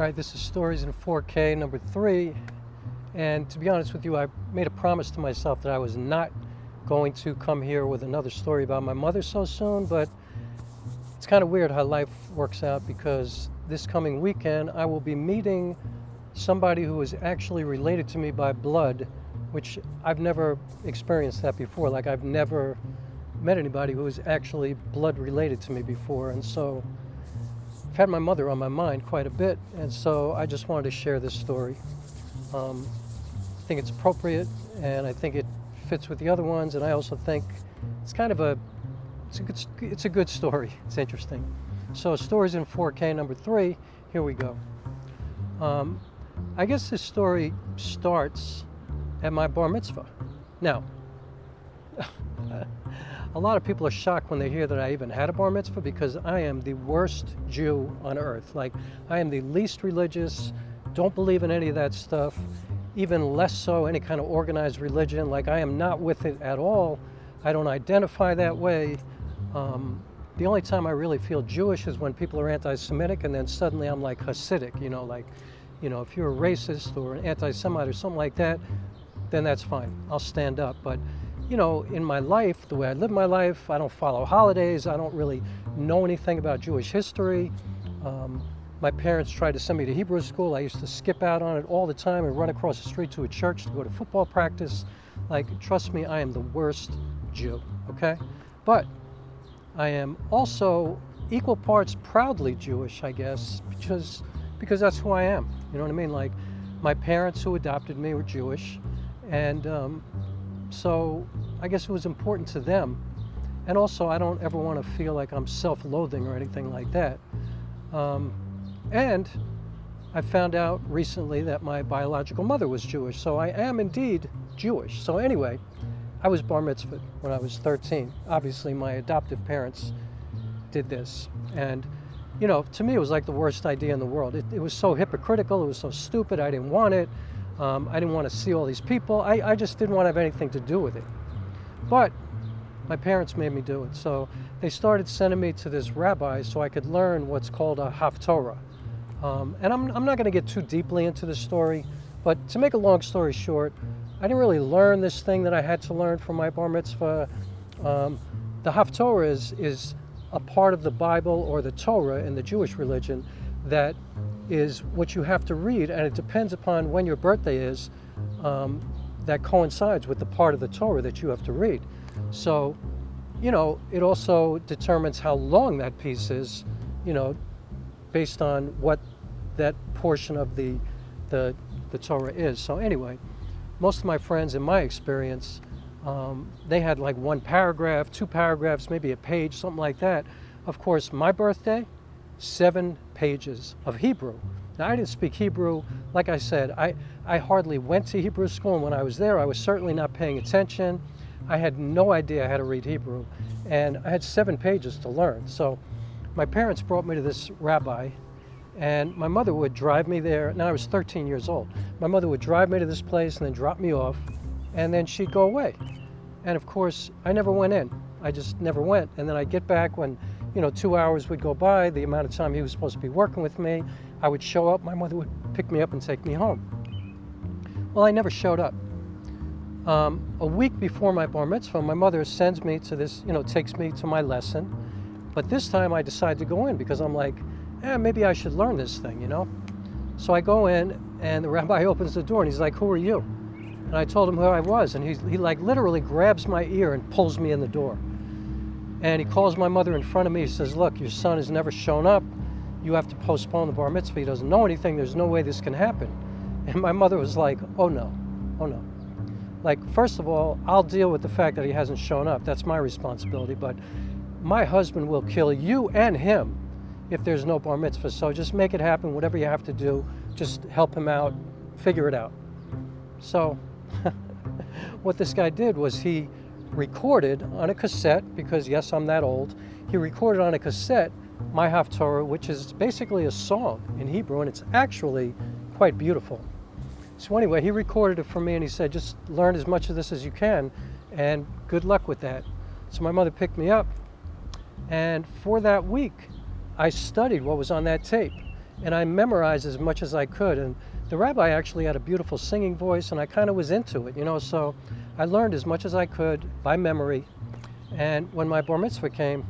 Alright, this is Stories in 4K number 3, and to be honest with you, I made a promise to myself that I was not going to come here with another story about my mother so soon, but it's kind of weird how life works out, because this coming weekend I will be meeting somebody who is actually related to me by blood, which I've never experienced that before. Like, I've never met anybody who is actually blood related to me before, and so I've had my mother on my mind quite a bit, and so I just wanted to share this story. I think it's appropriate, and I think it fits with the other ones, and I also think it's kind of it's a good story. It's interesting. So Stories in 4K number 3, here we go. I guess this story starts at my bar mitzvah. Now, a lot of people are shocked when they hear that I even had a bar mitzvah, because I am the worst Jew on earth. Like, I am the least religious, don't believe in any of that stuff, even less so any kind of organized religion. Like, I am not with it at all. I don't identify that way. The only time I really feel Jewish is when people are anti-Semitic, and then suddenly I'm like Hasidic, if you're a racist or an anti-Semite or something like that, then that's fine. I'll stand up. But in my life, the way I live my life, I don't follow holidays. I don't really know anything about Jewish history. My parents tried to send me to Hebrew school. I used to skip out on it all the time and run across the street to a church to go to football practice. Like, trust me, I am the worst Jew, okay? But I am also equal parts proudly Jewish, I guess, because that's who I am. You know what I mean? Like, my parents who adopted me were Jewish, and so I guess it was important to them. And also, I don't ever want to feel like I'm self-loathing or anything like that. And I found out recently that my biological mother was Jewish, so I am indeed Jewish. So anyway, I was bar mitzvahed when I was 13. Obviously, my adoptive parents did this. And, to me, it was like the worst idea in the world. It was so hypocritical. It was so stupid. I didn't want it. I didn't want to see all these people. I just didn't want to have anything to do with it. But my parents made me do it. So they started sending me to this rabbi so I could learn what's called a Haftorah. And I'm not going to get too deeply into the story, but to make a long story short, I didn't really learn this thing that I had to learn for my bar mitzvah. The Haftorah is a part of the Bible or the Torah in the Jewish religion that is what you have to read, and it depends upon when your birthday is, that coincides with the part of the Torah that you have to read. So, it also determines how long that piece is, based on what that portion of the Torah is. So anyway, most of my friends, in my experience, they had like one paragraph, 2 paragraphs, maybe a page, something like that. Of course, my birthday, 7 pages of Hebrew. Now, I didn't speak Hebrew. Like I said, I hardly went to Hebrew school, and when I was there, I was certainly not paying attention. I had no idea how to read Hebrew, and I had 7 pages to learn. So my parents brought me to this rabbi, and my mother would drive me there. Now, I was 13 years old. My mother would drive me to this place and then drop me off, and then she'd go away. And of course, I never went in. I just never went. And then I'd get back when 2 hours would go by, the amount of time he was supposed to be working with me. I would show up, my mother would pick me up and take me home. Well, I never showed up. A week before my bar mitzvah, my mother sends me to this, takes me to my lesson. But this time I decide to go in because I'm like, maybe I should learn this thing, So I go in, and the rabbi opens the door, and he's like, "Who are you?" And I told him who I was, and he like literally grabs my ear and pulls me in the door. And he calls my mother in front of me. He says, "Look, your son has never shown up. You have to postpone the bar mitzvah. He doesn't know anything. There's no way this can happen." And my mother was like, "Oh no, oh no." Like, first of all, I'll deal with the fact that he hasn't shown up. That's my responsibility. But my husband will kill you and him if there's no bar mitzvah. So just make it happen. Whatever you have to do, just help him out. Figure it out. So what this guy did was he recorded on a cassette, because yes, I'm that old. He recorded on a cassette my Haftorah, which is basically a song in Hebrew, and it's actually quite beautiful. So anyway, he recorded it for me, and he said, "Just learn as much of this as you can, and good luck with that." So my mother picked me up, and for that week, I studied what was on that tape. and I memorized as much as I could. And the rabbi actually had a beautiful singing voice, and I kind of was into it, you know, so I learned as much as I could by memory. And when my bar mitzvah came,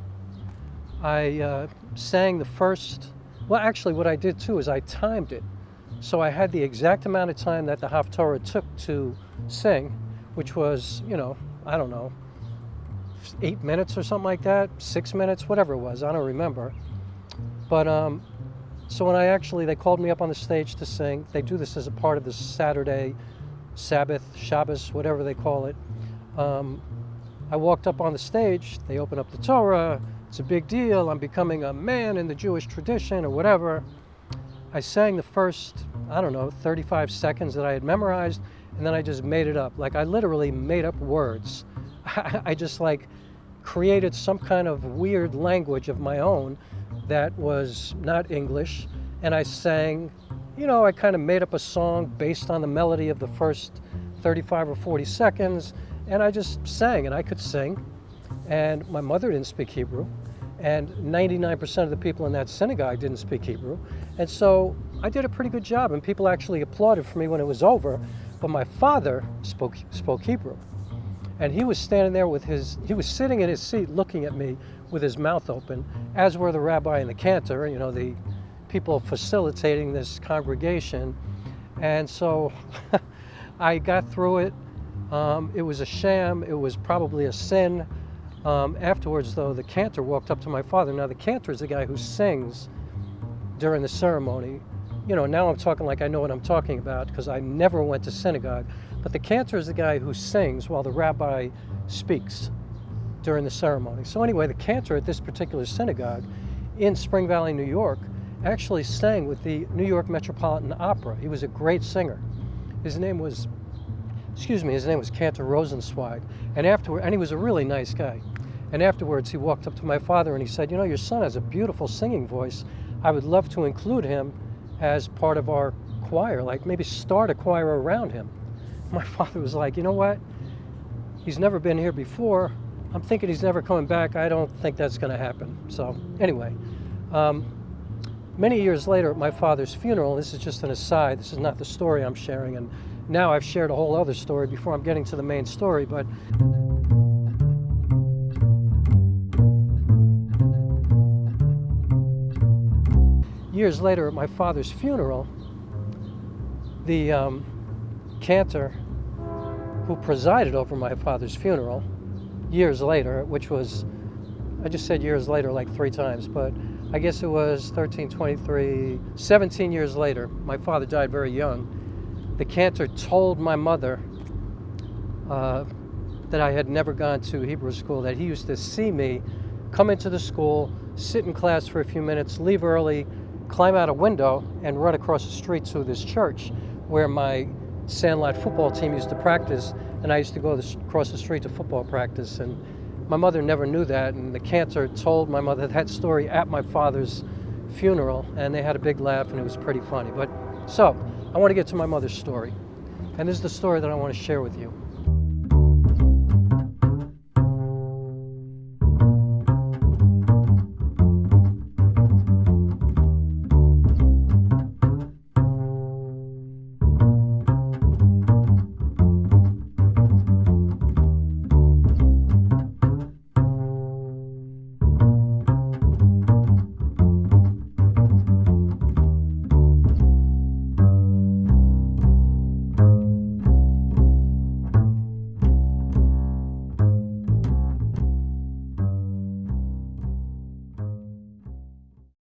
I sang the first, well, actually what I did too is I timed it. So I had the exact amount of time that the Haftorah took to sing, which was, you know, I don't know, 8 minutes or something like that, 6 minutes, whatever it was, I don't remember. But so when they called me up on the stage to sing. They do this as a part of the Saturday, Sabbath, Shabbos, whatever they call it. I walked up on the stage, they opened up the Torah, it's a big deal, I'm becoming a man in the Jewish tradition or whatever. I sang the first, I don't know, 35 seconds that I had memorized, and then I just made it up. Like I literally made up words. I just like created some kind of weird language of my own that was not English, and I sang, you know, I kind of made up a song based on the melody of the first 35 or 40 seconds, and I just sang, and I could sing. And my mother didn't speak Hebrew, and 99% of the people in that synagogue didn't speak Hebrew, and so I did a pretty good job, and people actually applauded for me when it was over. But my father spoke Hebrew, and he was standing there he was sitting in his seat looking at me with his mouth open, as were the rabbi and the cantor, you know, the people facilitating this congregation. And so I got through it. It was a sham. It was probably a sin. Afterwards, though, the cantor walked up to my father. Now, the cantor is the guy who sings during the ceremony. You know, now I'm talking like I know what I'm talking about because I never went to synagogue. But the cantor is the guy who sings while the rabbi speaks during the ceremony. So anyway, the cantor at this particular synagogue in Spring Valley, New York, actually sang with the New York Metropolitan Opera. He was a great singer. His name was Cantor Rosenzweig. And he was a really nice guy. And afterwards, he walked up to my father and he said, you know, your son has a beautiful singing voice. I would love to include him as part of our choir, like maybe start a choir around him. My father was like, you know what? He's never been here before. I'm thinking he's never coming back. I don't think that's going to happen. So anyway, many years later at my father's funeral, this is just an aside, this is not the story I'm sharing, and now I've shared a whole other story before I'm getting to the main story, but years later at my father's funeral, the cantor who presided over my father's funeral years later, which was, I just said years later like 3 times, but I guess it was 13, 23, 17 years later. My father died very young. The cantor told my mother that I had never gone to Hebrew school, that he used to see me come into the school, sit in class for a few minutes, leave early, climb out a window, and run across the street to this church where my sandlot football team used to practice, and I used to go across the street to football practice. And my mother never knew that, and the cantor told my mother that story at my father's funeral, and they had a big laugh, and it was pretty funny. But so I want to get to my mother's story, and this is the story that I want to share with you.